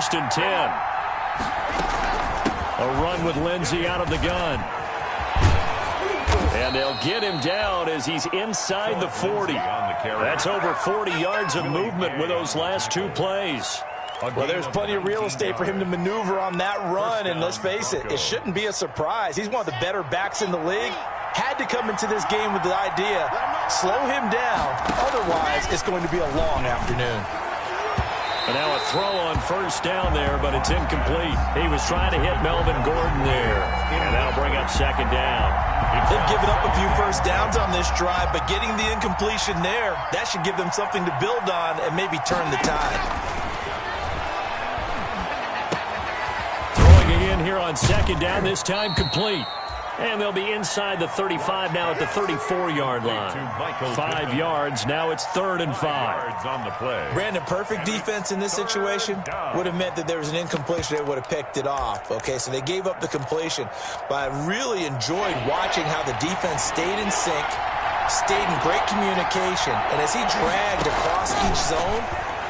1st and 10. A run with Lindsey out of the gun. And they'll get him down as he's inside the 40. That's over 40 yards of movement with those last 2 plays. Well, there's plenty of real estate for him to maneuver on that run, and let's face it, it shouldn't be a surprise. He's one of the better backs in the league. Had to come into this game with the idea, slow him down, otherwise it's going to be a long afternoon. And now a throw on 1st down there, but it's incomplete. He was trying to hit Melvin Gordon there, and that'll bring up 2nd down. They've given up a few 1st downs on this drive, but getting the incompletion there, that should give them something to build on and maybe turn the tide. Throwing again here on 2nd down, this time complete. And they'll be inside the 35 now at the 34-yard line. 5 yards, now it's 3rd and 5. On the play. Brandon, perfect defense in this situation would have meant that there was an incompletion. They would have picked it off. Okay, so they gave up the completion. But I really enjoyed watching how the defense stayed in sync, stayed in great communication. And as he dragged across each zone,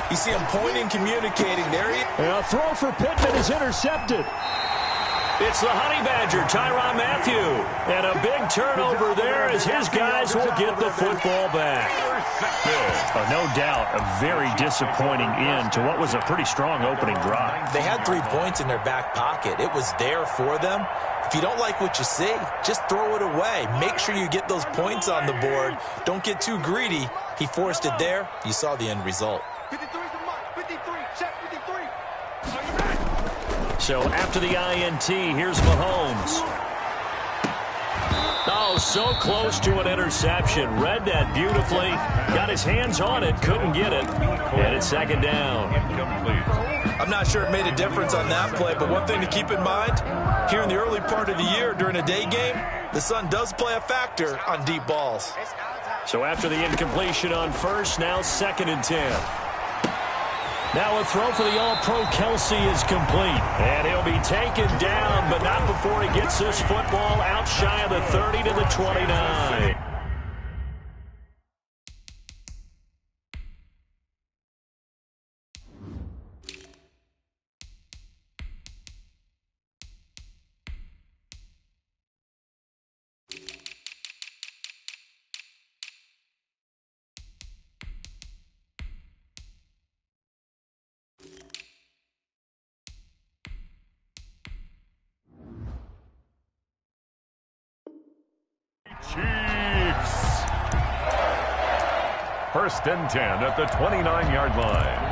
you see him pointing, communicating. There he is. And a throw for Pittman is intercepted. It's the Honey Badger, Tyrann Mathieu. And a big turnover there as his guys will get the football back. No doubt, a very disappointing end to what was a pretty strong opening drive. They had 3 points in their back pocket. It was there for them. If you don't like what you see, just throw it away. Make sure you get those points on the board. Don't get too greedy. He forced it there. You saw the end result. 53 is the mark. 53. Check 53. So after the INT, here's Mahomes. Oh, so close to an interception. Read that beautifully. Got his hands on it. Couldn't get it. And it's 2nd down. I'm not sure it made a difference on that play, but one thing to keep in mind, here in the early part of the year during a day game, the sun does play a factor on deep balls. So after the incompletion on 1st, now 2nd and 10. Now a throw for the All-Pro Kelsey is complete. And he'll be taken down, but not before he gets this football out shy of the 30 to the 29. Chiefs. 1st and 10 at the 29-yard line.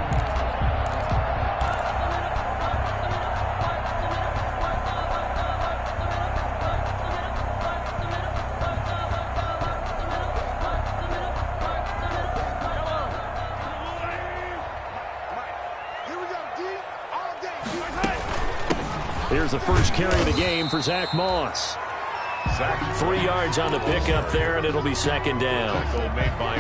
Here's the first carry of the game for Zach Moss. 3 yards on the pickup there, and it'll be 2nd down.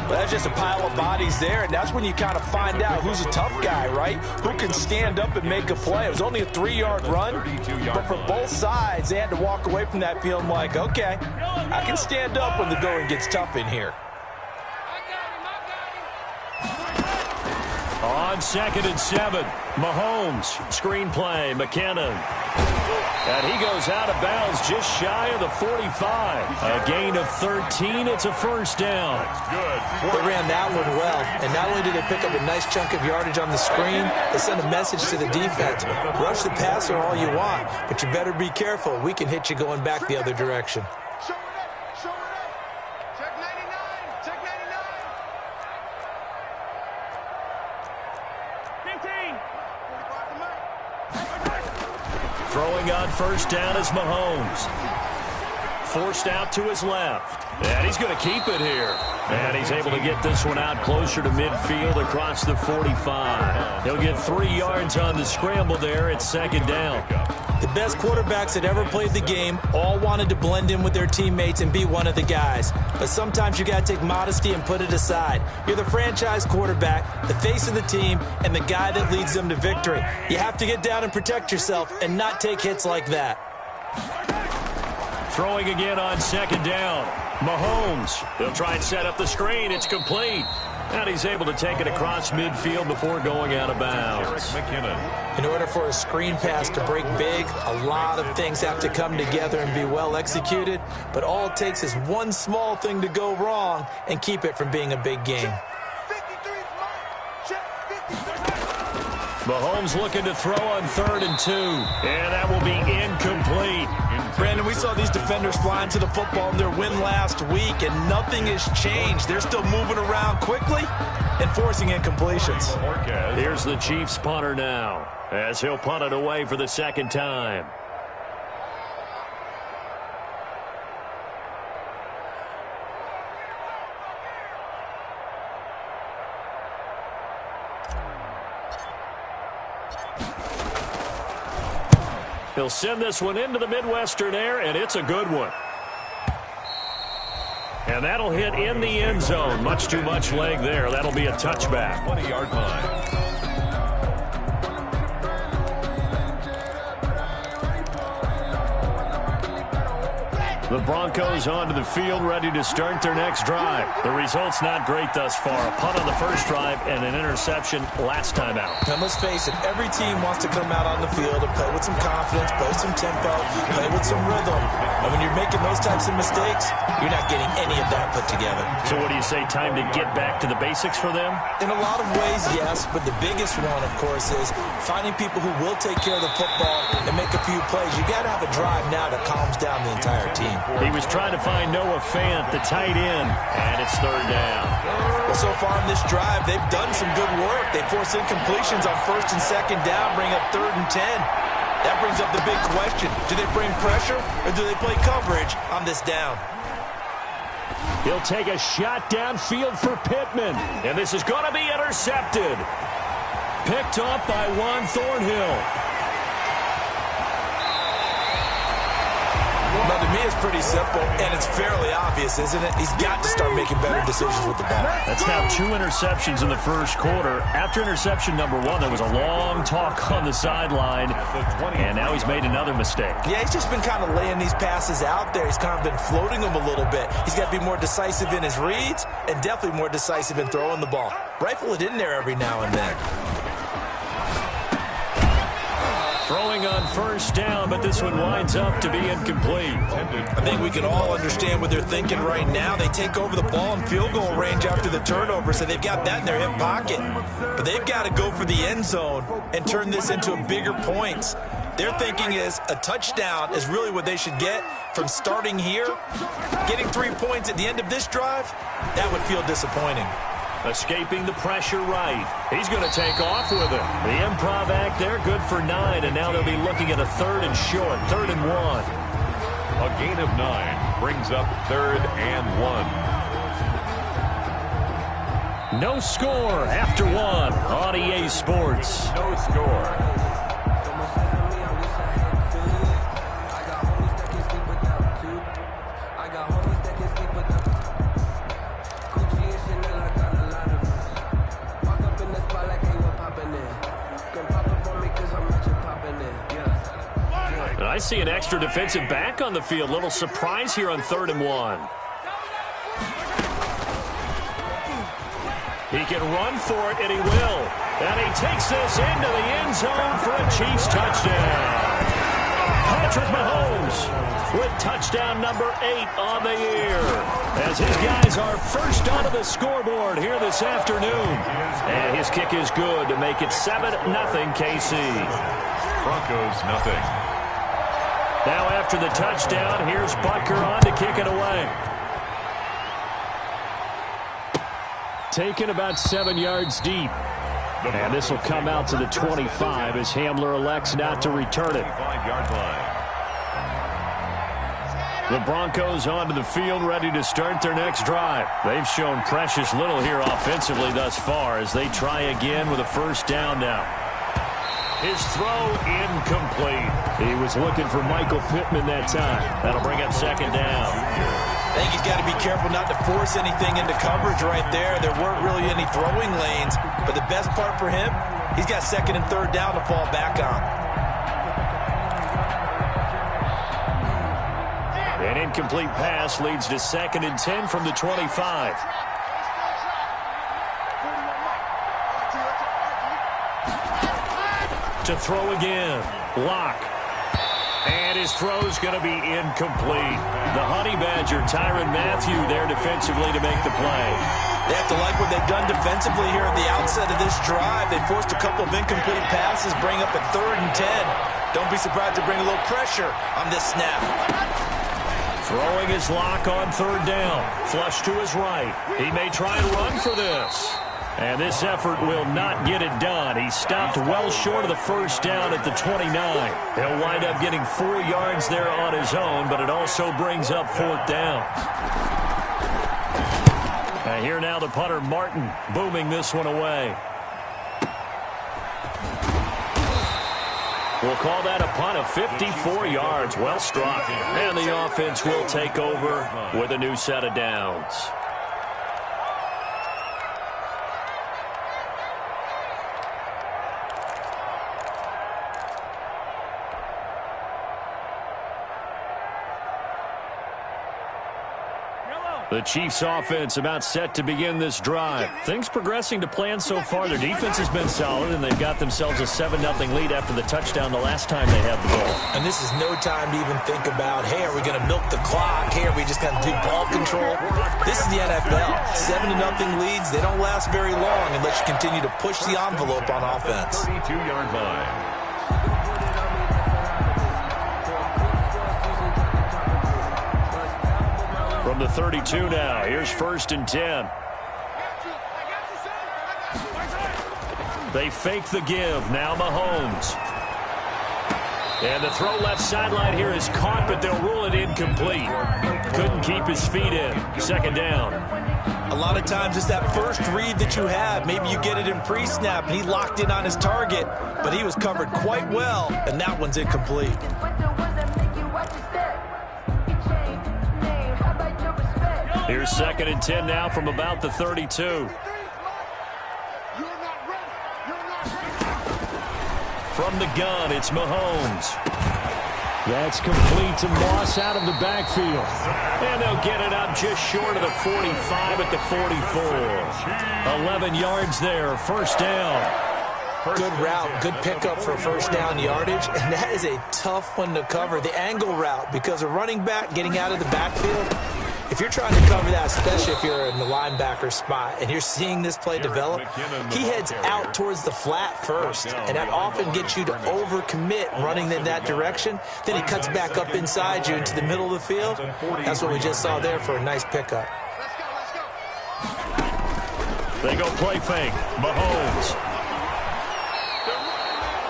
That's just a pile of bodies there, and that's when you kind of find out who's a tough guy, right? Who can stand up and make a play. It was only a 3-yard run, but for both sides, they had to walk away from that feeling like, okay, I can stand up when the going gets tough in here. On 2nd and 7, Mahomes, screenplay, McKinnon. And he goes out of bounds just shy of the 45. A gain of 13. It's a 1st down. They ran that one well. And not only did they pick up a nice chunk of yardage on the screen, they sent a message to the defense. Rush the passer all you want, but you better be careful. We can hit you going back the other direction. Show it up. Show it up. Check 99. Check 99. 15. 45 to Mike. Throwing on 1st down is Mahomes. Forced out to his left. And he's going to keep it here. And he's able to get this one out closer to midfield across the 45. He'll get 3 yards on the scramble there. It's 2nd down. The best quarterbacks that ever played the game all wanted to blend in with their teammates and be one of the guys. But sometimes you got to take modesty and put it aside. You're the franchise quarterback, the face of the team, and the guy that leads them to victory. You have to get down and protect yourself and not take hits like that. Throwing again on 2nd down. Mahomes. They'll try and set up the screen. It's complete. And he's able to take it across midfield before going out of bounds. In order for a screen pass to break big, a lot of things have to come together and be well executed. But all it takes is one small thing to go wrong and keep it from being a big game. Mahomes looking to throw on 3rd and 2. And that will be incomplete. Brandon, we saw these defenders flying to the football in their win last week, and nothing has changed. They're still moving around quickly and forcing incompletions. Here's the Chiefs punter now, as he'll punt it away for the second time. He'll send this one into the Midwestern air, and it's a good one. And that'll hit in the end zone. Much too much leg there. That'll be a touchback. 20-yard line. The Broncos onto the field, ready to start their next drive. The result's not great thus far. A punt on the first drive and an interception last time out. Now, let's face it, every team wants to come out on the field and play with some confidence, play some tempo, play with some rhythm. And when you're making those types of mistakes, you're not getting any of that put together. So what do you say, time to get back to the basics for them? In a lot of ways, yes, but the biggest one, of course, is finding people who will take care of the football and make a few plays. You got to have a drive now that calms down the entire team. He was trying to find Noah Fant, the tight end, and it's 3rd down. Well, so far in this drive, they've done some good work. They force incompletions on 1st and 2nd down, bring up 3rd and 10. That brings up the big question. Do they bring pressure or do they play coverage on this down? He'll take a shot downfield for Pittman, and this is going to be intercepted. Picked up by Juan Thornhill. Well, to me, it's pretty simple, and it's fairly obvious, isn't it? He's got to start making better decisions with the ball. That's now 2 interceptions in the first quarter. After interception number 1, there was a long talk on the sideline, and now he's made another mistake. Yeah, he's just been kind of laying these passes out there. He's kind of been floating them a little bit. He's got to be more decisive in his reads and definitely more decisive in throwing the ball. Rifle it in there every now and then. Throwing on 1st down, but this one winds up to be incomplete. I think we can all understand what they're thinking right now. They take over the ball in field goal range after the turnover, so they've got that in their hip pocket. But they've got to go for the end zone and turn this into bigger points. Their thinking is a touchdown is really what they should get from starting here. Getting 3 points at the end of this drive, that would feel disappointing. Escaping the pressure right. He's going to take off with it. The improv act there, good for 9, and now they'll be looking at a 3rd and short, 3rd and 1. A gain of 9 brings up 3rd and 1. No score after 1 on EA Sports. No score. I see an extra defensive back on the field. Little surprise here on 3rd and 1. He can run for it, and he will. And he takes this into the end zone for a Chiefs touchdown. Patrick Mahomes with touchdown number 8 on the year, as his guys are first onto the scoreboard here this afternoon. And his kick is good to make it 7-0 KC. Broncos nothing. Now after the touchdown, here's Butker on to kick it away. Taken about 7 yards deep. And this will come out to the 25 as Hamler elects not to return it. 5-yard line. The Broncos onto the field, ready to start their next drive. They've shown precious little here offensively thus far as they try again with a 1st down now. His throw incomplete. He was looking for Michael Pittman that time. That'll bring up 2nd down. I think he's got to be careful not to force anything into coverage right there. There weren't really any throwing lanes, but the best part for him, he's got 2nd and 3rd down to fall back on. An incomplete pass leads to 2nd and 10 from the 25. to throw again. Lock. And his throw's going to be incomplete. The Honey Badger, Tyrann Mathieu, there defensively to make the play. They have to like what they've done defensively here at the outset of this drive. They forced a couple of incomplete passes, bring up a 3rd and 10. Don't be surprised to bring a little pressure on this snap. Throwing his Lock on 3rd down. Flush to his right. He may try and run for this. And this effort will not get it done. He stopped well short of the 1st down at the 29. He'll wind up getting 4 yards there on his own, but it also brings up 4th down. And here now the punter, Martin, booming this one away. We'll call that a punt of 54 yards. Well struck. And the offense will take over with a new set of downs. The Chiefs offense about set to begin this drive. Things progressing to plan so far. Their defense has been solid, and they've got themselves a 7-0 lead after the touchdown the last time they had the ball. And this is no time to even think about, hey, are we going to milk the clock? Hey, are we just going to do ball control? This is the NFL. 7-0 leads, they don't last very long unless you continue to push the envelope on offense. 32-yard line. From the 32 now, here's 1st and 10. They fake the give. Now Mahomes. And the throw left sideline here is caught, but they'll rule it incomplete. Couldn't keep his feet in. 2nd down. A lot of times it's that first read that you have. Maybe you get it in pre-snap, and he locked in on his target, but he was covered quite well, and that one's incomplete. Here's 2nd and 10 now from about the 32. From the gun, it's Mahomes. That's complete to Moss out of the backfield. And they'll get it up just short of the 45 at the 44. 11 yards there, 1st down. Good route, good pickup for 1st down yardage, and that is a tough one to cover. The angle route, because a running back getting out of the backfield, if you're trying to cover that, especially if you're in the linebacker spot and you're seeing this play develop, he heads out towards the flat first, and that often gets you to overcommit running in that direction. Then he cuts back up inside you into the middle of the field. That's what we just saw there for a nice pickup. They go play fake. Mahomes.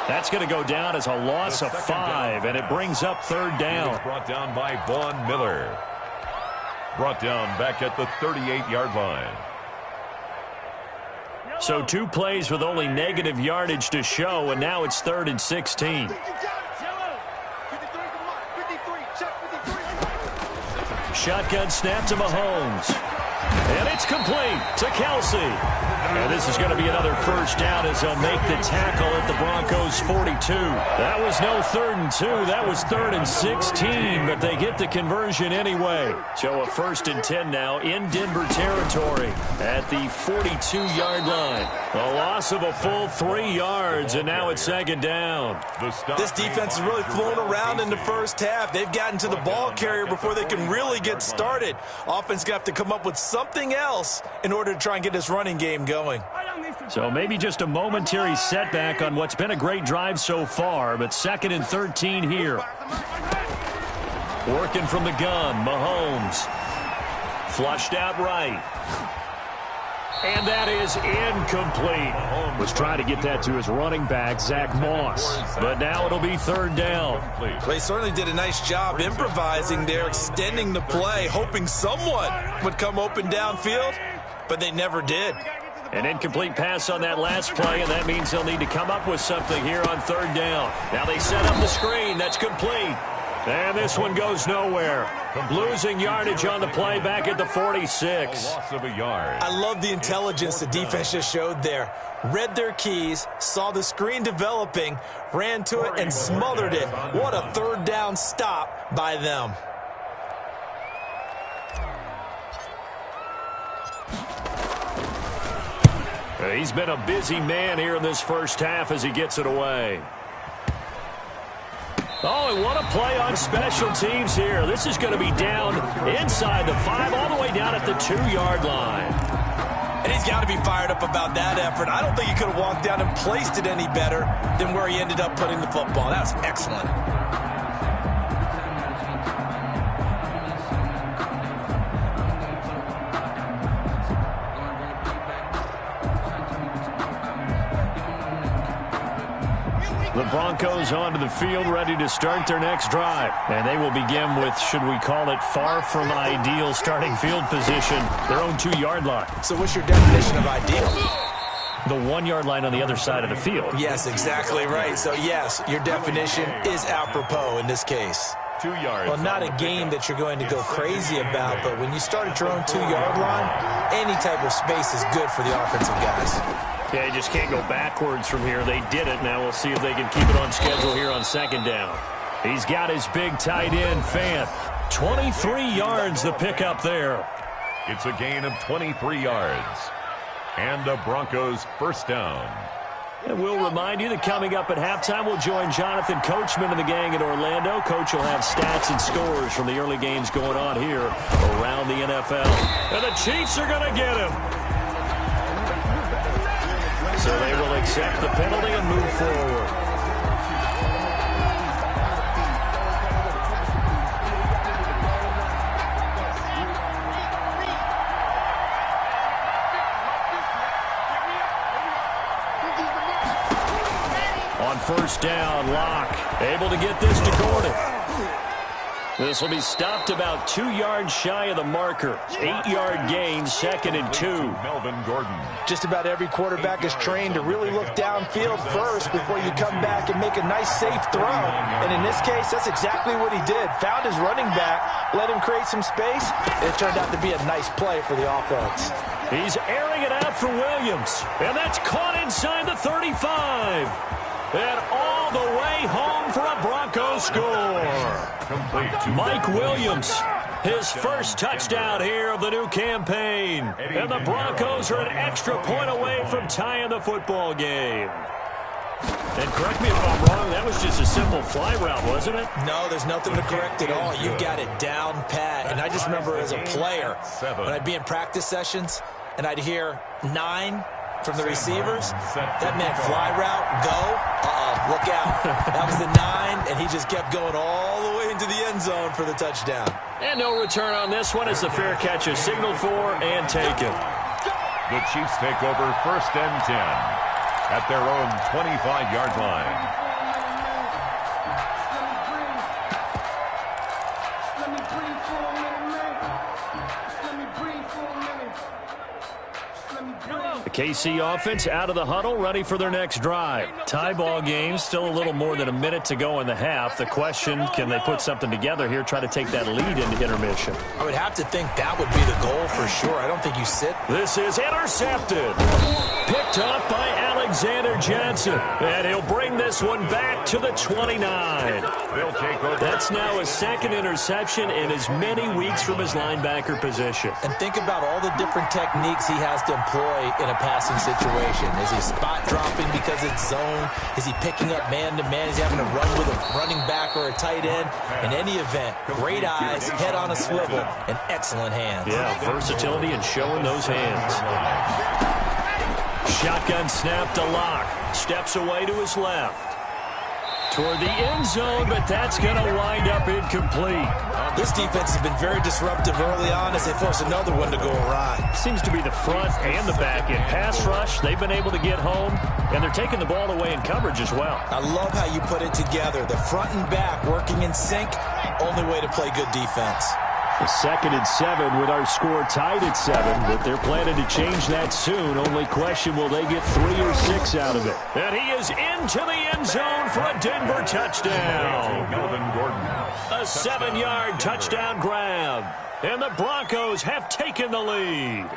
That's going to go down as a loss of 5, and it brings up 3rd down. Brought down by Von Miller. Brought down back at the 38-yard line. So 2 plays with only negative yardage to show, and now it's 3rd and 16. Shotgun snap to Mahomes. And it's complete to Kelsey. And this is going to be another 1st down as they'll make the tackle at the Broncos' 42. That was no 3rd and 2. That was 3rd and 16, but they get the conversion anyway. So a 1st and 10 now in Denver territory at the 42-yard line. A loss of a full 3 yards, and now it's 2nd down. This defense has really flown around in the 1st half. They've gotten to the ball carrier before they can really get started. Offense going to have to come up with something else in order to try and get this running game going. So maybe just a momentary setback on what's been a great drive so far, but 2nd and 13 here. Working from the gun, Mahomes. Flushed out right. And that is incomplete. Was trying to get that to his running back, Zach Moss. But now it'll be 3rd down. They certainly did a nice job improvising there, extending the play, hoping someone would come open downfield, but they never did. An incomplete pass on that last play, and that means they'll need to come up with something here on 3rd down. Now they set up the screen. That's complete. And this one goes nowhere. Losing yardage on the play back at the 46. Loss of a yard. I love the intelligence the defense just showed there. Read their keys, saw the screen developing, ran to it, and smothered it. What a 3rd down stop by them. He's been a busy man here in this 1st half as he gets it away. Oh, and what a play on special teams here. This is going to be down inside the 5, all the way down at the 2-yard line. And he's got to be fired up about that effort. I don't think he could have walked down and placed it any better than where he ended up putting the football. That was excellent. The Broncos onto the field, ready to start their next drive. And they will begin with, should we call it, far from ideal starting field position, their own 2-yard line. So what's your definition of ideal? The 1-yard line on the other side of the field. Yes, exactly right. So, yes, your definition is apropos in this case. 2 yards. Well, not a game that you're going to go crazy about, but when you start at your own 2-yard line, any type of space is good for the offensive guys. Yeah, you just can't go backwards from here. They did it. Now we'll see if they can keep it on schedule here on 2nd down. He's got his big tight end, Fant. 23 yards the pickup there. It's a gain of 23 yards. And the Broncos first down. And we'll remind you that coming up at halftime, we'll join Jonathan Coachman and the gang in Orlando. Coach will have stats and scores from the early games going on here around the NFL. And the Chiefs are going to get him. So they will accept the penalty and move forward. On first down, Locke able to get this to Gordon. This will be stopped about 2 yards shy of the marker. 8-yard gain, 2nd and 2. Melvin Gordon. Just about every quarterback is trained to really look downfield first before you come back and make a nice, safe throw. And in this case, that's exactly what he did. Found his running back, let him create some space, and it turned out to be a nice play for the offense. He's airing it out for Williams. And that's caught inside the 35. And all the way home for a Broncos score. Mike Williams, his first touchdown here of the new campaign. And the Broncos are an extra point away from tying the football game. And correct me if I'm wrong, that was just a simple fly route, wasn't it? No, there's nothing to correct at all. You've got it down pat. And I just remember as a player, when I'd be in practice sessions, and I'd hear 9 from the receivers, that meant fly route, go, look out. That was the 9, and he just kept going all the way into the end zone for the touchdown. And no return on this one as the fair catch is signaled for and taken. The Chiefs take over 1st and 10 at their own 25-yard line. The KC offense out of the huddle, ready for their next drive. Tie ball game, still a little more than a minute to go in the half. The question, can they put something together here, try to take that lead into intermission? I would have to think that would be the goal for sure. I don't think you sit. This is intercepted. Picked up by Alexander Johnson. And he'll bring this one back to the 29. They'll take over. That's now his 2nd interception in as many weeks from his linebacker position. And think about all the different techniques he has to employ in a passing situation. Is he spot dropping because it's zone? Is he picking up man-to-man? Is he having to run with a running back or a tight end? In any event, great eyes, head on a swivel, and excellent hands. Yeah, versatility and showing those hands. Shotgun snap to Locke. Steps away to his left. Toward the end zone, but that's going to wind up incomplete. This defense has been very disruptive early on as they force another one to go awry. Seems to be the front and the back. In pass rush, they've been able to get home, and they're taking the ball away in coverage as well. I love how you put it together. The front and back working in sync, only way to play good defense. The 2nd and 7 with our score tied at 7, but they're planning to change that soon. Only question, will they get 3 or 6 out of it? And he is into the end zone for a Denver touchdown. Melvin Gordon. A 7-yard touchdown grab. And the Broncos have taken the lead.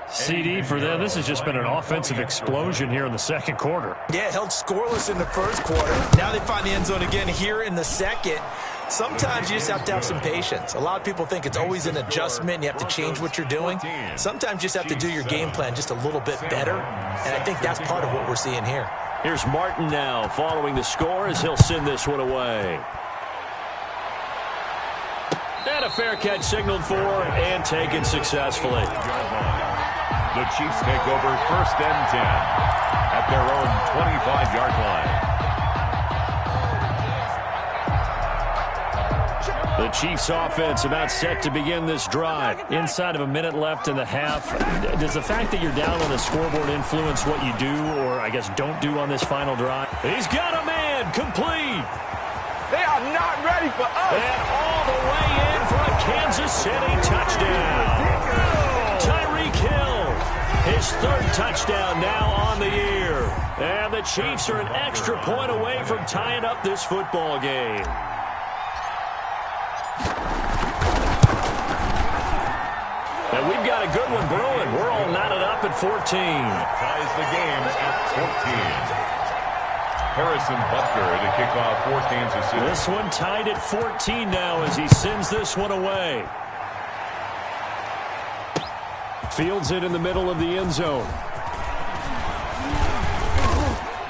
CD for them. This has just been an offensive explosion here in the 2nd quarter. Yeah, held scoreless in the 1st quarter. Now they find the end zone again here in the 2nd. Sometimes you just have to have some patience. A lot of people think it's always an adjustment. You have to change what you're doing. Sometimes you just have to do your game plan just a little bit better. And I think that's part of what we're seeing here. Here's Martin now following the score as he'll send this one away. And a fair catch signaled for and taken successfully. The Chiefs take over 1st and 10 at their own 25-yard line. The Chiefs offense about set to begin this drive. Inside of a minute left in the half. Does the fact that you're down on the scoreboard influence what you do, or I guess don't do on this final drive? He's got a man complete. They are not ready for us. And all the way in for a Kansas City touchdown. Tyreek Hill, his 3rd touchdown now on the year. And the Chiefs are an extra point away from tying up this football game. And we've got a good one brewing. We're all knotted up at 14. Ties the game at 14. Harrison Butker to kick off for Kansas City. This one tied at 14 now as he sends this one away. Fields it in the middle of the end zone.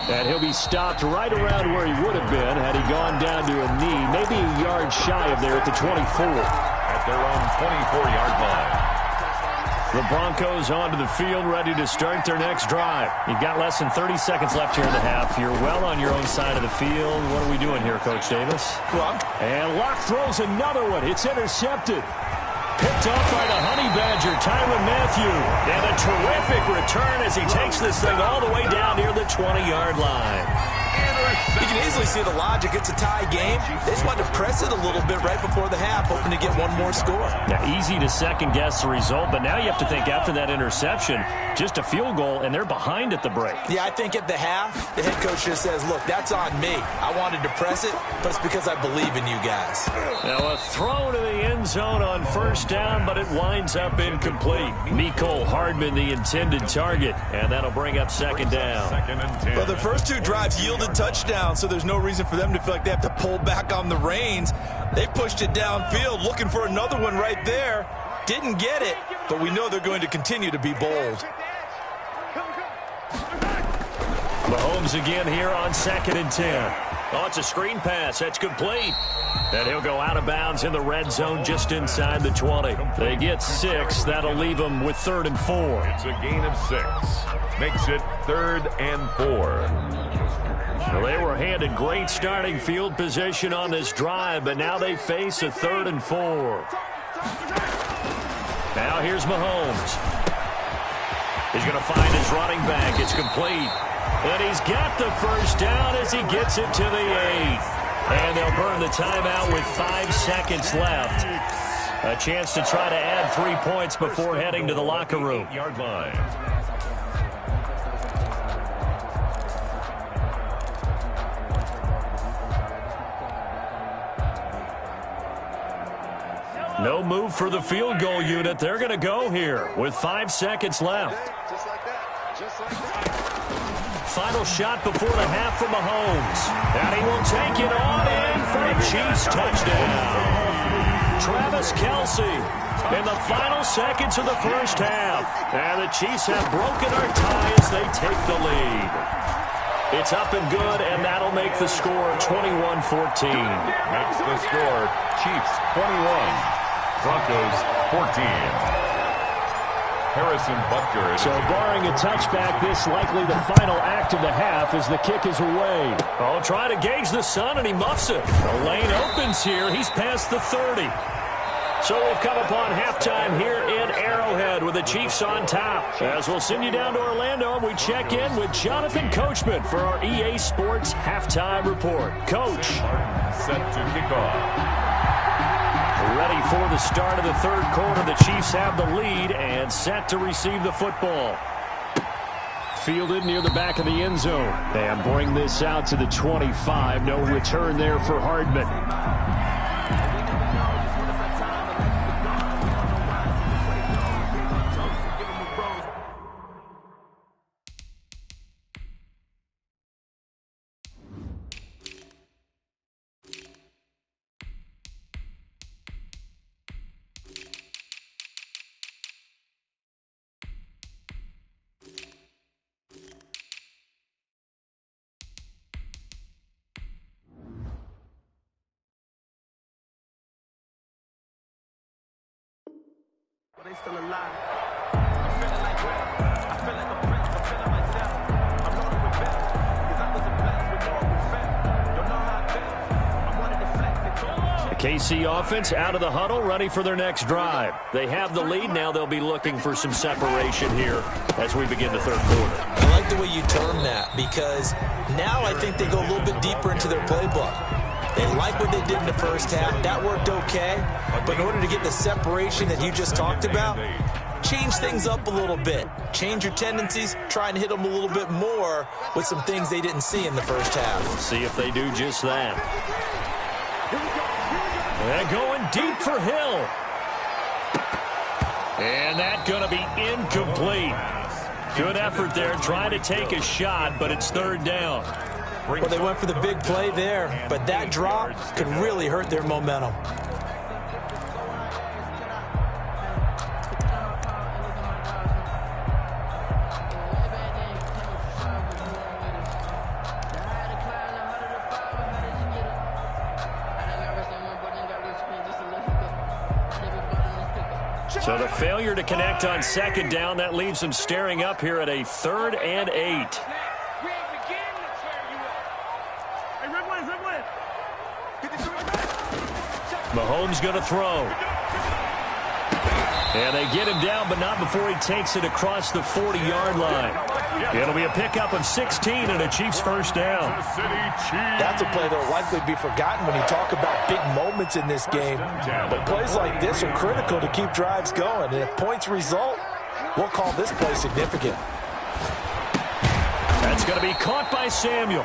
And he'll be stopped right around where he would have been had he gone down to a knee, maybe a yard shy of there at the 24. At their own 24-yard line. The Broncos onto the field, ready to start their next drive. You've got less than 30 seconds left here in the half. You're well on your own side of the field. What are we doing here, Coach Davis? And Locke throws another one. It's intercepted. Picked off by the Honey Badger, Tyrann Mathieu. And a terrific return as he takes this thing all the way down near the 20-yard line. You can easily see the logic. It's a tie game. They just wanted to press it a little bit right before the half, hoping to get one more score. Now, easy to second-guess the result, but now you have to think after that interception, just a field goal, and they're behind at the break. Yeah, I think at the half, the head coach just says, look, that's on me. I wanted to press it, but it's because I believe in you guys. Now, a throw to the end zone on 1st down, but it winds up incomplete. Mecole Hardman, the intended target, and that'll bring up 2nd down. 2nd and 10. Well, the first 2 drives yielded touchdowns, so there's no reason for them to feel like they have to pull back on the reins. They pushed it downfield, looking for another one right there. Didn't get it, but we know they're going to continue to be bold. Mahomes again here on 2nd and 10. Oh, it's a screen pass. That's complete. And he'll go out of bounds in the red zone just inside the 20. They get 6. That'll leave them with 3rd and 4. It's a gain of 6. Makes it 3rd and 4. Well, they were handed great starting field position on this drive, but now they face a 3rd and 4. Now here's Mahomes. He's going to find his running back. It's complete. And he's got the 1st down as he gets it to the 8. And they'll burn the timeout with 5 seconds left. A chance to try to add 3 points before heading to the locker room. 8-yard line. No move for the field goal unit. They're going to go here with 5 seconds left. Just like that. Just like that. Final shot before the half from Mahomes. And he will take it on in for a Chiefs touchdown. Travis Kelce in the final seconds of the 1st half. And the Chiefs have broken our tie as they take the lead. It's up and good, and that'll make the score 21-14. Makes the score Chiefs 21. Broncos 14. Harrison Butker. So barring a touchback, this likely the final act of the half as the kick is away. Oh, try to gauge the sun, and he muffs it. The lane opens here. He's past the 30. So we've come upon halftime here in Arrowhead with the Chiefs on top. As we'll send you down to Orlando, and we check in with Jonathan Coachman for our EA Sports Halftime Report. Coach. Set to kick off. Ready for the start of the 3rd quarter. The Chiefs have the lead and set to receive the football. Fielded near the back of the end zone. And bring this out to the 25. No return there for Hardman. They still alive. I'm feeling like real. I feel like a prince. I'm feeling myself. I'm loaded with bells. Cause I was a blessed with no respect. Don't know how it feels. I'm one of the flex. The KC offense out of the huddle, ready for their next drive. They have the lead. Now they'll be looking for some separation here as we begin the third quarter. I like the way you term that because now I think they go a little bit deeper into their playbook. They like what they did in the first half. That worked okay. But in order to get the separation that you just talked about, change things up a little bit. Change your tendencies. Try and hit them a little bit more with some things they didn't see in the first half. We'll see if they do just that. They're going deep for Hill. And that's going to be incomplete. Good effort there, trying to take a shot, but it's third down. Well, they went for the big play there, but that drop could really hurt their momentum. So the failure to connect on second down, that leaves them staring up here at a 3rd and 8. Mahomes going to throw. And they get him down, but not before he takes it across the 40-yard line. It'll be a pickup of 16 and a Chiefs first down. That's a play that will likely be forgotten when you talk about big moments in this game. But plays like this are critical to keep drives going. And if points result, we'll call this play significant. That's going to be caught by Samuel.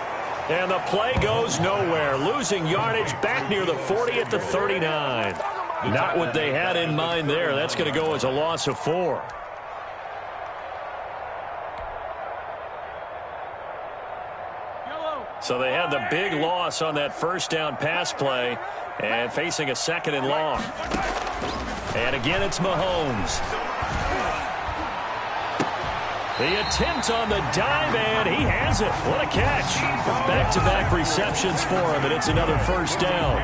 And the play goes nowhere. Losing yardage back near the 40 at the 39. Not what they had in mind there. That's going to go as a loss of 4. So they had the big loss on that first down pass play and facing a 2nd and long. And again, it's Mahomes. The attempt on the dive, and he has it. What a catch. Back-to-back receptions for him, and it's another first down.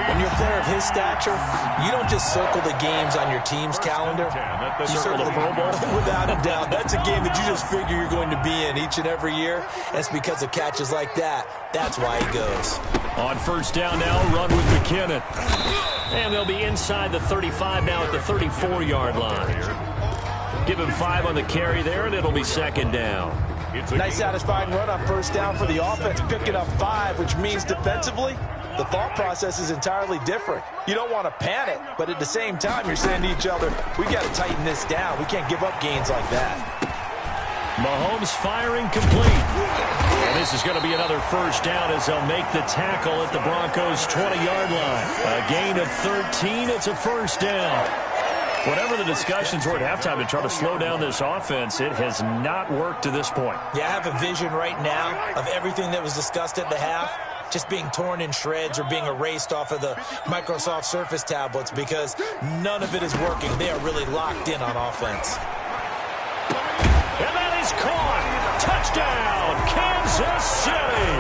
When you're a player of his stature, you don't just circle the games on your team's calendar. You circle the Pro Bowl. Without a doubt. That's a game that you just figure you're going to be in each and every year. And it's because of catches like that. That's why he goes. On first down now, run with McKinnon. And they'll be inside the 35 now at the 34-yard line. Give him 5 on the carry there, and it'll be 2nd down. Nice satisfying run on first down for the offense, picking up 5, which means defensively, the thought process is entirely different. You don't want to panic, but at the same time, you're saying to each other, we got to tighten this down. We can't give up gains like that. Mahomes firing complete. And this is going to be another first down as they'll make the tackle at the Broncos' 20-yard line. A gain of 13, it's a first down. Whatever the discussions were at halftime to try to slow down this offense, it has not worked to this point. Yeah, I have a vision right now of everything that was discussed at the half just being torn in shreds or being erased off of the Microsoft Surface tablets because none of it is working. They are really locked in on offense. And that is caught. Touchdown, Kansas City.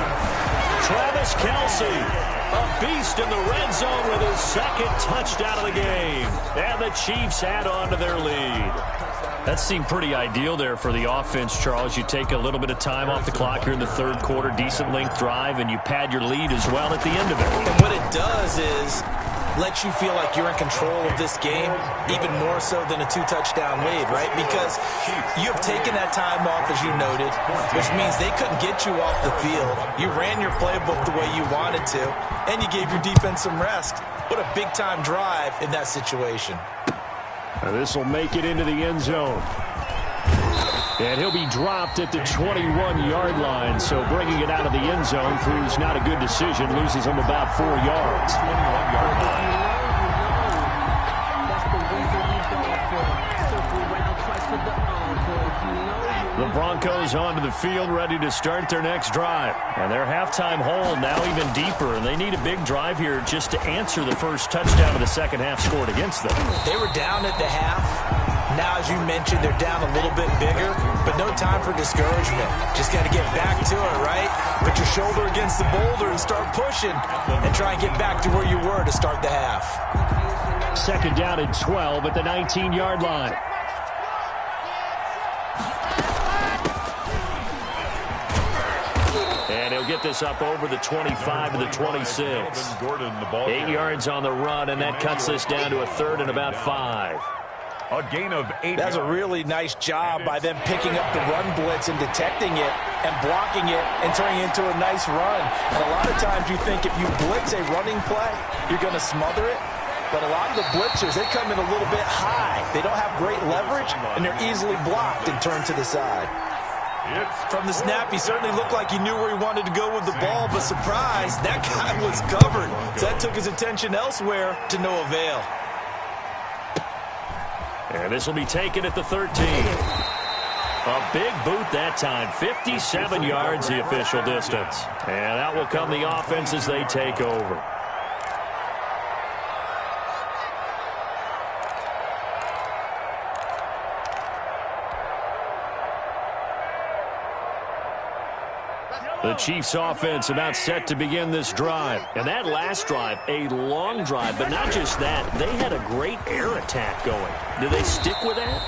Travis Kelce. A beast in the red zone with his 2nd touchdown of the game. And the Chiefs add on to their lead. That seemed pretty ideal there for the offense, Charles. You take a little bit of time off the clock here in the third quarter, decent length drive, and you pad your lead as well at the end of it. And what it does is lets you feel like you're in control of this game, even more so than a 2-touchdown lead, right? Because you have taken that time off, as you noted, which means they couldn't get you off the field. You ran your playbook the way you wanted to, and you gave your defense some rest. What a big-time drive in that situation. This will make it into the end zone. And he'll be dropped at the 21-yard line, so bringing it out of the end zone proves not a good decision, loses him about 4 yards. 21-yard line. The Broncos onto the field, ready to start their next drive. And their halftime hole now even deeper, and they need a big drive here just to answer the first touchdown of the second half scored against them. They were down at the half. Now, as you mentioned, they're down a little bit bigger, but no time for discouragement. Just got to get back to it, right? Put your shoulder against the boulder and start pushing and try and get back to where you were to start the half. 2nd down and 12 at the 19-yard line. And he'll get this up over the 25 to the 26. 8 yards on the run, and that cuts this down to a 3rd and about 5. A gain of 8. That's a really nice job by them picking up the run blitz and detecting it and blocking it and turning it into a nice run. And a lot of times you think if you blitz a running play, you're going to smother it. But a lot of the blitzers, they come in a little bit high. They don't have great leverage, and they're easily blocked and turned to the side. From the snap, he certainly looked like he knew where he wanted to go with the ball, but surprise, that guy was covered. So that took his attention elsewhere to no avail. And this will be taken at the 13. A big boot that time. 57 yards the official distance. And that will come the offense as they take over. The Chiefs offense about set to begin this drive. And that last drive, a long drive, but not just that. They had a great air attack going. Do they stick with that?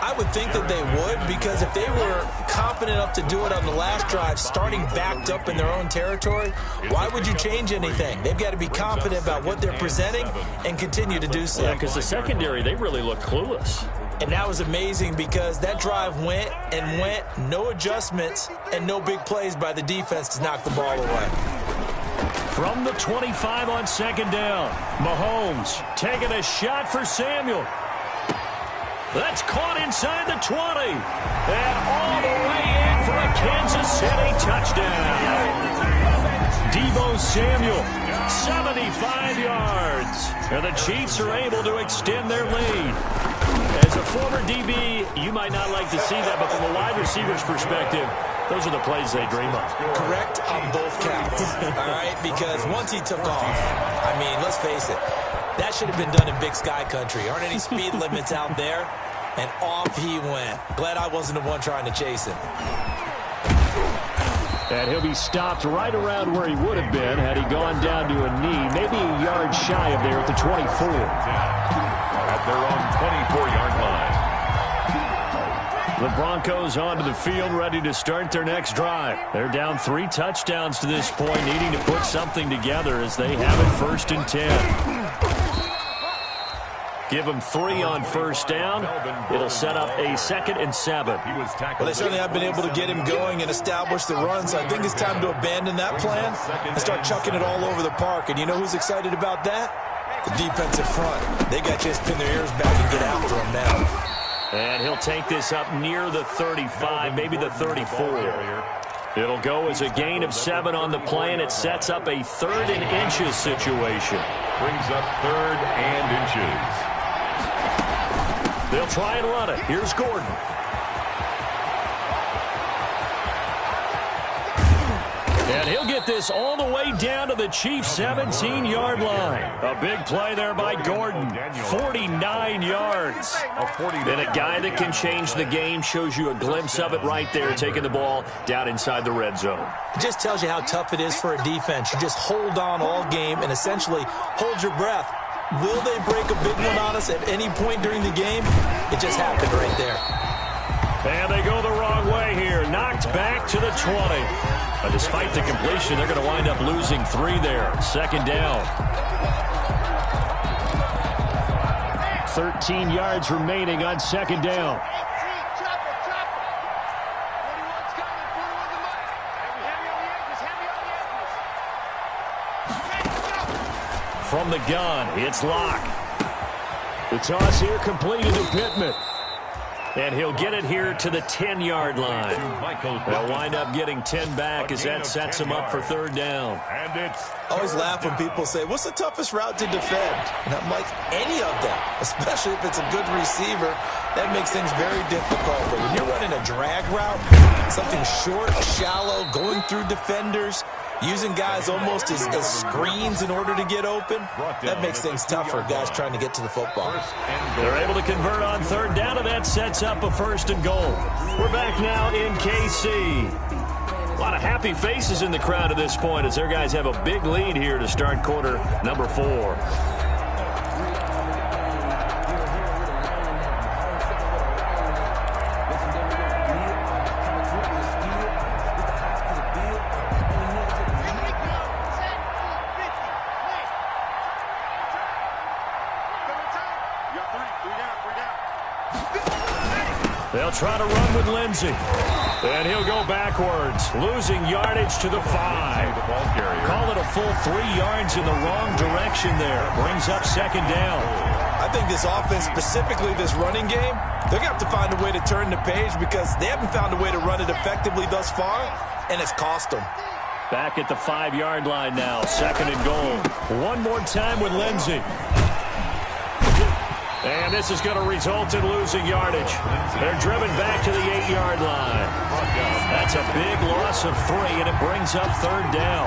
I would think that they would, because if they were confident enough to do it on the last drive, starting backed up in their own territory, why would you change anything? They've got to be confident about what they're presenting and continue to do so. Yeah, because the secondary, they really looked clueless. And that was amazing because that drive went and went, no adjustments, and no big plays by the defense to knock the ball away. From the 25 on 2nd down, Mahomes taking a shot for Samuel. That's caught inside the 20. And all the way in for a Kansas City touchdown. Deebo Samuel, 75 yards. And the Chiefs are able to extend their lead. As a former DB, you might not like to see that, but from a wide receiver's perspective, those are the plays they dream of. Correct on both counts, all right? Because once he took off, I mean, let's face it, that should have been done in Big Sky Country. Aren't any speed limits out there? And off he went. Glad I wasn't the one trying to chase him. And he'll be stopped right around where he would have been had he gone down to a knee, maybe a yard shy of there at the 24. At their own 24-yard line. The Broncos onto the field, ready to start their next drive. They're down 3 touchdowns to this point, needing to put something together as they have it 1st and 10. Give them 3 on 1st down. It'll set up a 2nd and 7. Well, they certainly have been able to get him going and establish the run, so I think it's time to abandon that plan and start chucking it all over the park. And you know who's excited about that? The defensive front. They got to just pin their ears back and get after him now. And he'll take this up near the 35, maybe the 34. It'll go as a gain of 7 on the play, and it sets up a 3rd and inches situation. Brings up 3rd and inches. They'll try and run it. Here's Gordon. And he'll get this all the way down to the Chiefs' 17-yard line. A big play there by Gordon. 49 yards. And a guy that can change the game, shows you a glimpse of it right there, taking the ball down inside the red zone. It just tells you how tough it is for a defense. You just hold on all game and essentially hold your breath. Will they break a big one on us at any point during the game? It just happened right there. And they go the wrong way here. Knocked back to the 20. But despite the completion, they're going to wind up losing 3 there. 2nd down. 13 yards remaining on 2nd down. From the gun, it's Locke. The toss here completed to Pittman. And he'll get it here to the 10-yard line. They'll wind up getting 10 back as that sets him up for 3rd down. And it's I always laugh when people say, what's the toughest route to defend? And I'm like, any of them, especially if it's a good receiver. That makes things very difficult. But when you're running a drag route, something short, shallow, going through defenders, using guys almost as screens in order to get open. That makes things tough for guys trying to get to the football. They're able to convert on third down, and that sets up a 1st and goal. We're back now in KC. A lot of happy faces in the crowd at this point as their guys have a big lead here to start quarter number 4. They'll try to run with Lindsey. And he'll go backwards, losing yardage to the 5. Call it a full 3 yards in the wrong direction there. Brings up 2nd down. I think this offense, specifically this running game, they're going to have to find a way to turn the page because they haven't found a way to run it effectively thus far, and it's cost them. Back at the 5-yard line now, 2nd and goal. One more time with Lindsey. And this is going to result in losing yardage. They're driven back to the 8-yard line. That's a big loss of 3, and it brings up 3rd down.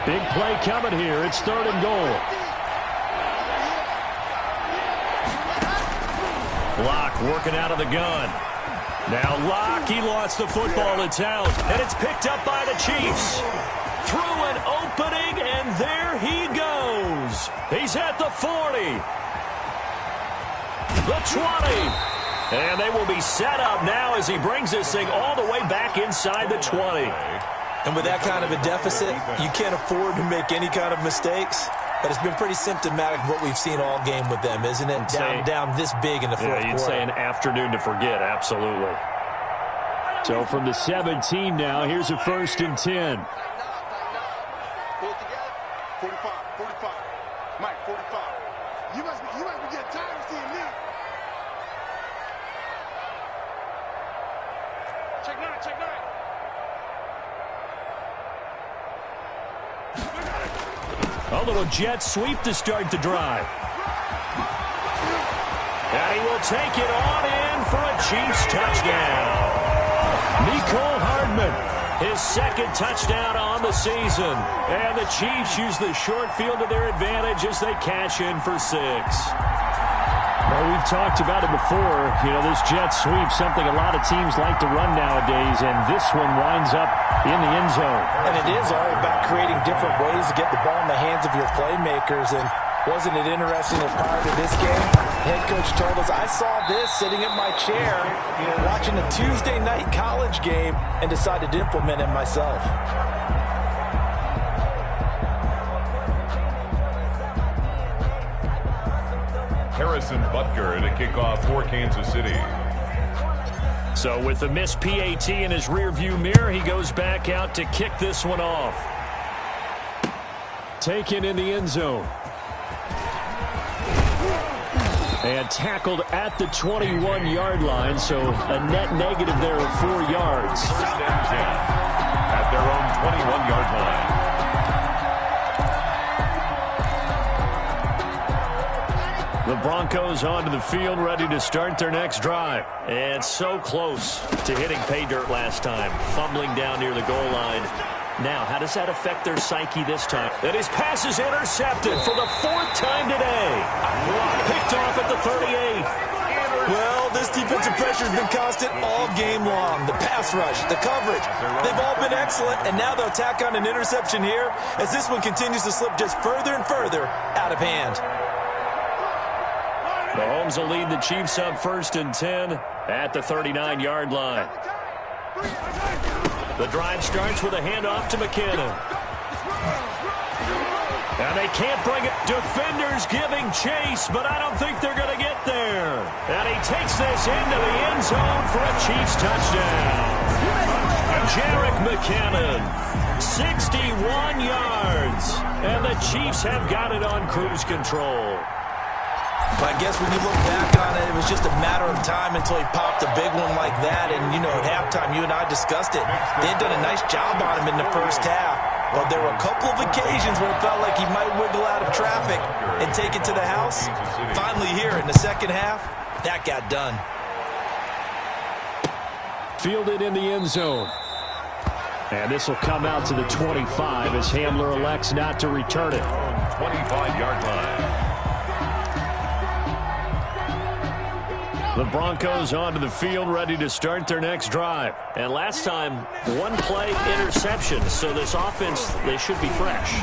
Big play coming here. It's 3rd and goal. Block working out of the gun. Now Locke, he lost the football. It's out, and it's picked up by the Chiefs. Through an opening, and there he goes. He's at the 40. The 20. And they will be set up now as he brings this thing all the way back inside the 20. And with that kind of a deficit, you can't afford to make any kind of mistakes. But it's been pretty symptomatic of what we've seen all game with them, isn't it? Down this big in the fourth quarter. You'd say an afternoon to forget, absolutely. So from the 17 now, here's a 1st and 10. Pull it together. 45, 45. Mike, 45. You must be getting tired of seeing me. Check 9, check 9. A little jet sweep to start the drive. And he will take it on in for a Chiefs touchdown. Nicole Hardman, his 2nd touchdown on the season. And the Chiefs use the short field to their advantage as they cash in for 6. Well, we've talked about it before. You know, this jet sweep, something a lot of teams like to run nowadays, and this one winds up in the end zone. And it is all about creating different ways to get the ball in the hands of your playmakers. And wasn't it interesting that prior to this game, head coach told us, I saw this sitting in my chair watching a Tuesday night college game and decided to implement it myself. Harrison Butker to kick off for Kansas City. So with the missed PAT in his rearview mirror, he goes back out to kick this one off. Taken in the end zone. And tackled at the 21-yard line, so a net negative there of 4 yards. 1st and 10 at their own 21-yard line. The Broncos onto the field, ready to start their next drive. And so close to hitting pay dirt last time, fumbling down near the goal line. Now, how does that affect their psyche this time? And his pass is intercepted for the 4th time today. Picked off at the 38. Well, this defensive pressure has been constant all game long. The pass rush, the coverage, they've all been excellent. And now they'll tack on an interception here as this one continues to slip just further and further out of hand. Mahomes will lead the Chiefs up 1st and 10 at the 39-yard line. The drive starts with a handoff to McKinnon. And they can't bring it. Defenders giving chase, but I don't think they're going to get there. And he takes this into the end zone for a Chiefs touchdown. Jerick McKinnon, 61 yards. And the Chiefs have got it on cruise control. I guess when you look back on it, it was just a matter of time until he popped a big one like that. And, you know, at halftime, you and I discussed it. They had done a nice job on him in the first half. but there were a couple of occasions where it felt like he might wiggle out of traffic and take it to the house. Finally here in the second half, that got done. Fielded in the end zone. And this will come out to the 25 as Hamler elects not to return it. 25-yard line. The Broncos onto the field, ready to start their next drive. And last time, one-play interception. So this offense, they should be fresh.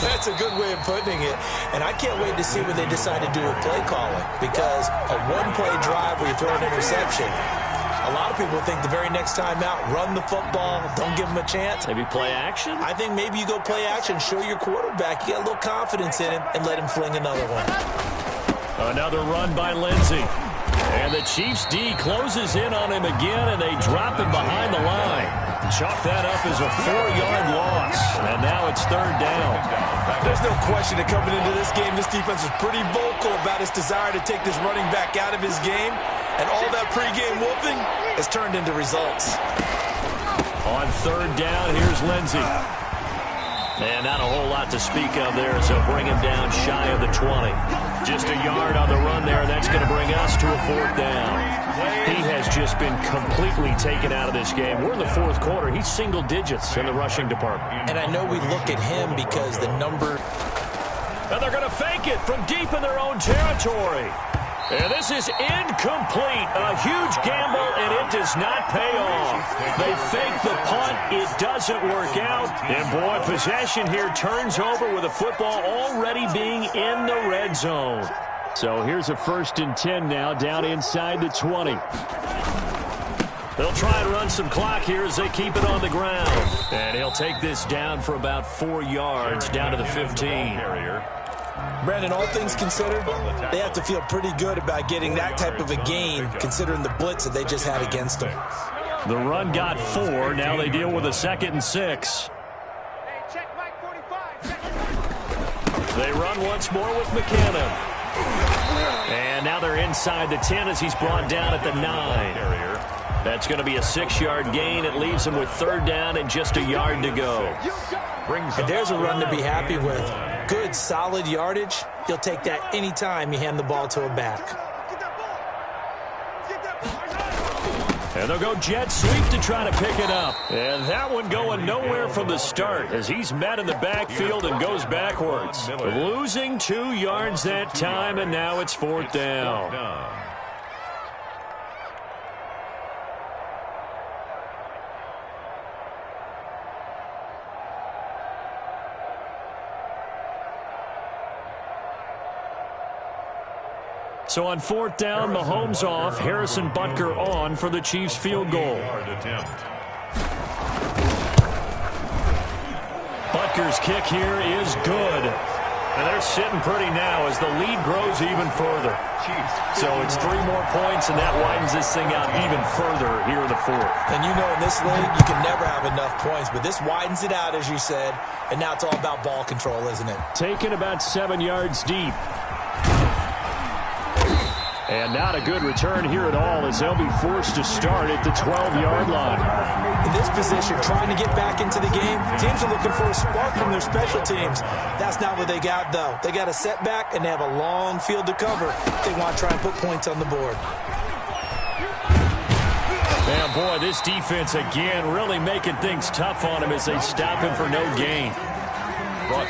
That's a good way of putting it. And I can't wait to see what they decide to do with play calling. Because a one-play drive where you throw an interception, a lot of people think the very next time out, run the football, don't give them a chance. Maybe play action? I think maybe you go play action, show your quarterback you got a little confidence in him, and let him fling another one. Another run by Lindsey. And the Chiefs D closes in on him again, and they drop him behind the line. Chalk that up as a 4-yard loss. And now it's third down. There's no question that coming into this game, this defense is pretty vocal about its desire to take this running back out of his game. And all that pregame whooping has turned into results. On third down, here's Lindsey. And not a whole lot to speak of there, so bring him down shy of the 20. Just a yard on the run there, and that's going to bring us to a fourth down. He has just been completely taken out of this game. We're in the fourth quarter. He's single digits in the rushing department. And I know we look at him because the number... And they're going to fake it from deep in their own territory. And this is incomplete. A huge gamble, and it does not pay off. They fake the punt. It doesn't work out. And, boy, possession here turns over with the football already being in the red zone. So here's a 1st and 10 now, down inside the 20. They'll try and run some clock here as they keep it on the ground. And he'll take this down for about 4 yards, down to the 15. Brandon, all things considered, they have to feel pretty good about getting that type of a gain, considering the blitz that they just had against them. The run got 4. Now they deal with a 2nd and 6. They run once more with McKinnon. And now they're inside the 10 as he's brought down at the 9. That's going to be a 6-yard gain. It leaves him with third down and just a yard to go. And there's a run to be happy with. Good, solid yardage. You'll take that anytime you hand the ball to a back. And they'll go jet sweep to try to pick it up. And that one going nowhere from the start as he's met in the backfield and goes backwards. Losing 2 yards that time, and now it's fourth down. So on fourth down, Mahomes off, Harrison Butker on for the Chiefs field goal. Butker's kick here is good. And they're sitting pretty now as the lead grows even further. So it's 3 more points, and that widens this thing out even further here in the fourth. And you know in this league, you can never have enough points, but this widens it out, as you said, and now it's all about ball control, isn't it? Taken about 7 yards deep. And not a good return here at all as they'll be forced to start at the 12-yard line. In this position, trying to get back into the game, teams are looking for a spark from their special teams. That's not what they got, though. They got a setback, and they have a long field to cover. They want to try and put points on the board. Man, boy, this defense again really making things tough on him as they stop him for no gain.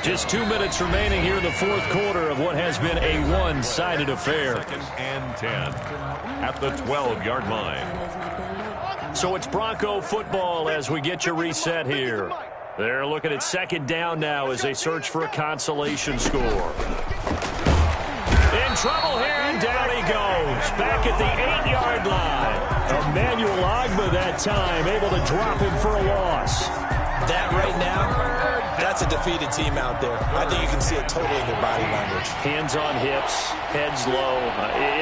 Just 2 minutes remaining here in the fourth quarter of what has been a one-sided affair. 2nd and 10 at the 12-yard line. So it's Bronco football as we get you reset here. They're looking at second down now as they search for a consolation score. In trouble here, and down he goes. Back at the 8-yard line. Emmanuel Ogbah that time able to drop him for a loss. That right now, that's a defeated team out there. I think you can see it totally in their body language. Hands on hips, heads low.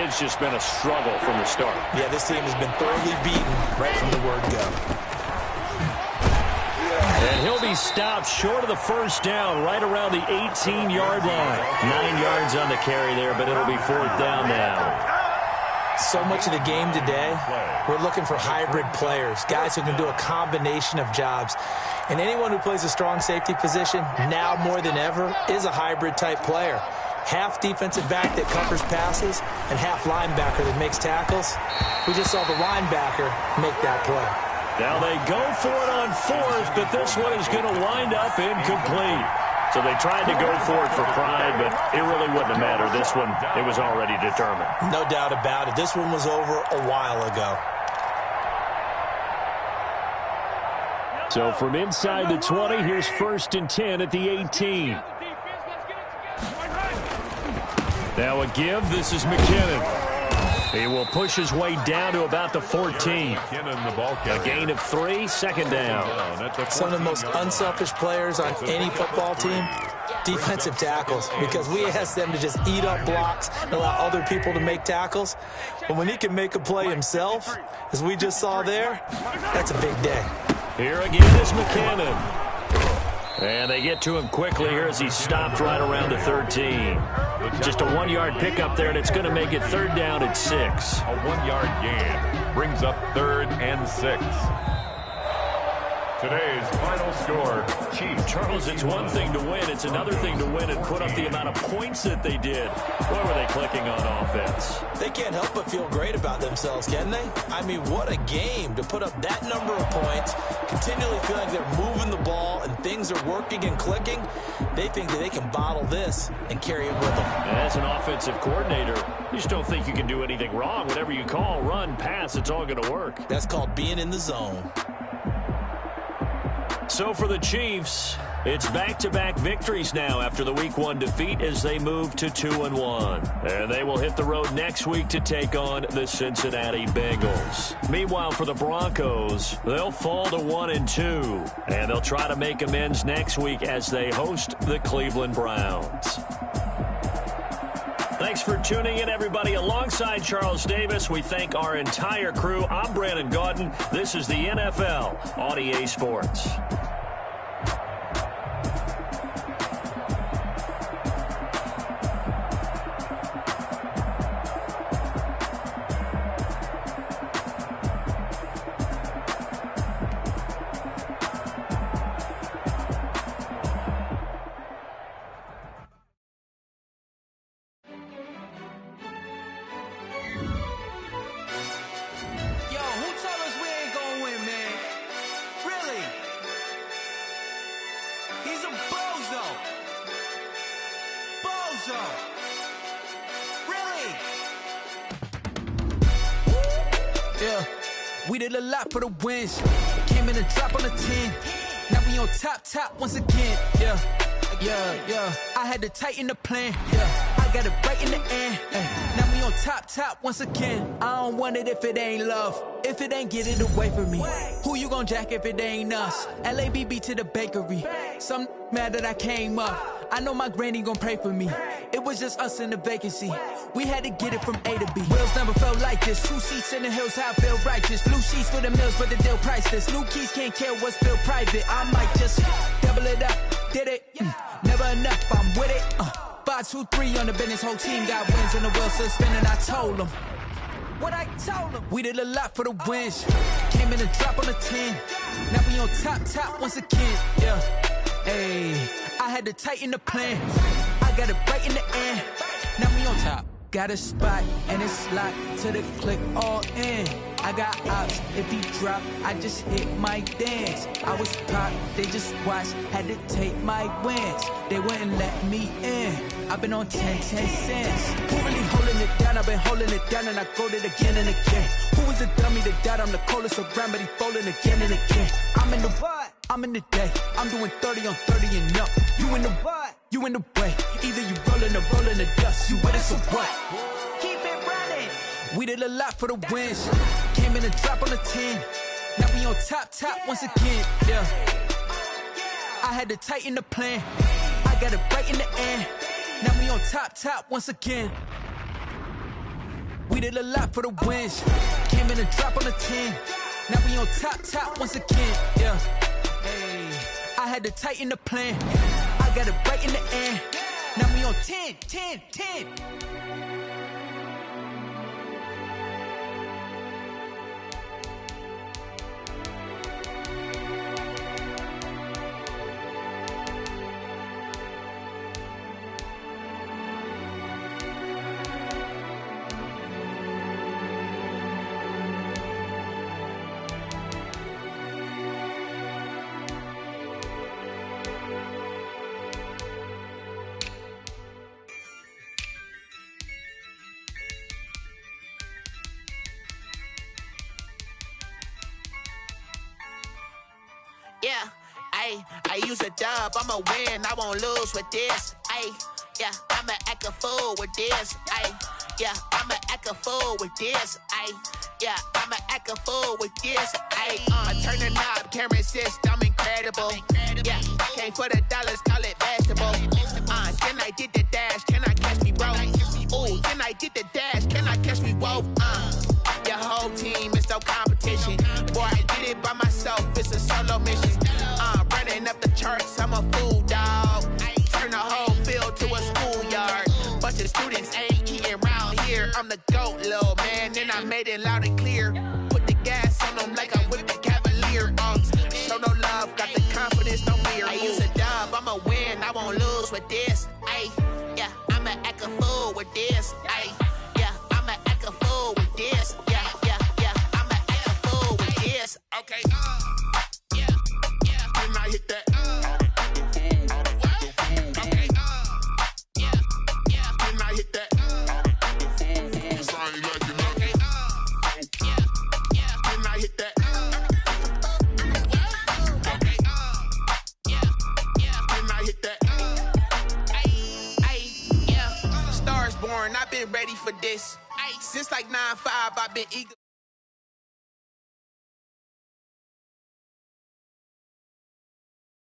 It's just been a struggle from the start. Yeah, this team has been thoroughly beaten right from the word go. And he'll be stopped short of the first down right around the 18-yard line. 9 yards on the carry there, but it'll be fourth down now. So much of the game today, we're looking for hybrid players, guys who can do a combination of jobs. And anyone who plays a strong safety position, now more than ever, is a hybrid type player. Half defensive back that covers passes and half linebacker that makes tackles. We just saw the linebacker make that play. Now they go for it on fourth, but this one is going to wind up incomplete. So they tried to go for it for pride, but it really wouldn't have mattered. This one, it was already determined. No doubt about it. This one was over a while ago. So from inside the 20, here's 1st and 10 at the 18. Now a give. This is McKinnon. He will push his way down to about the 14. A gain of 3, 2nd down. Some of the most unselfish players on any football team, defensive tackles, because we ask them to just eat up blocks and allow other people to make tackles. But when he can make a play himself, as we just saw there, that's a big day. Here again is McKinnon. And they get to him quickly here as he stopped right around the 13. Just a 1-yard pickup there, and it's going to make it 3rd down at 6. A 1-yard gain brings up 3rd and 6. Today's final score, Chiefs. Charles, it's one thing to win. It's another thing to win and put up the amount of points that they did. Where were they clicking on offense? They can't help but feel great about themselves, can they? I mean, what a game to put up that number of points, continually feeling like they're moving the ball and things are working and clicking. They think that they can bottle this and carry it with them. As an offensive coordinator, you just don't think you can do anything wrong. Whatever you call, run, pass, it's all going to work. That's called being in the zone. So for the Chiefs, it's back-to-back victories now after the Week 1 defeat as they move to 2-1. And they will hit the road next week to take on the Cincinnati Bengals. Meanwhile, for the Broncos, they'll fall to 1-2. And they'll try to make amends next week as they host the Cleveland Browns. Thanks for tuning in, everybody. Alongside Charles Davis, we thank our entire crew. I'm Brandon Gaudin. This is the NFL on EA Sports. We did a lot for the wins. Came in and dropped on the 10. Now we on top once again. Yeah. I had to tighten the plan. Yeah. I got it right in the end. Now we on top once again. I don't want it if it ain't love. If it ain't, get it away from me. Who you gon' jack if it ain't us? LABB to the bakery. Some mad that I came up. I know my granny gon' pray for me. It was just us in the vacancy. We had to get it from A to B. Wheels never felt like this. 2 seats in the hills, how I feel righteous. Blue sheets for the mills, but the deal priceless. New keys can't care what's still private. I might just double it up. Did it? Never enough, I'm with it. 5, 2, 3 on the business. Whole team got wins and the wheels still spinning. I told them. What I told them. We did a lot for the wins. Came in and dropped on the 10. Now we on top once again. Yeah. Hey, I had to tighten the plan. I got it right in the end. Now we on top. Got a spot and it's locked to the click all in. I got ops, if he drop, I just hit my dance. I was pop, they just watched, had to take my wins. They wouldn't let me in. I've been on 10 cents. Who really holding it down? I've been holding it down and I go it again and again. Who was the dummy that died? I'm the coldest around, but he falling again and again. I'm in the what? I'm in the day. I'm doing 30 on 30 and up. You in the what? You in the way. Either you rolling or rolling the dust. You with us or what? Keep it running. We did a lot for the wins. Came in and dropped on the 10. Now we on top once again. Yeah. I had to tighten the plan. I got it right in the end. Now we on top once again. We did a lot for the wins. Came in and dropped on the 10. Now we on top once again. Yeah. Hey, I had to tighten the plan. I got it right in the end. Now we on 10. Ayy, I use a dub, I'ma win, I won't lose with this. Ayy, yeah, I'ma act a fool with this. Ayy, yeah, I'ma act a fool with this. Ayy, yeah, I'ma act a fool with this. Ayy, I turn the knob, camera assist, I'm incredible. Yeah, came for the dollars, call it vegetable. Then I did the dash, can I catch me, bro? Ooh, then I did the dash, can I catch me, whoa? Your whole team is no competition. Boy, I did it by myself, it's a solo mission. Running up the charts, I'm a fool, dog. Turn the whole field to a schoolyard. Bunch of students ain't eating round here. I'm the GOAT, little man, and I made it loud and clear. Put the gas on them like I whipped the Cavalier. Show no love, got the confidence, no fear. I use a dub, I'ma win, I won't lose with this. Ayy, yeah, I'ma act a fool with this. Ayy, yeah, I'ma act a fool with this. Yeah, yeah, yeah, I'ma act a fool with this. Okay, yeah, yeah. When I hit that, okay, yeah, yeah. When I hit that, cause I ain't like it. Okay, yeah, yeah. When I hit that, okay, yeah, yeah. When I hit that, yeah. Stars born, I've been ready for this. Since like 9-5, I've been eager.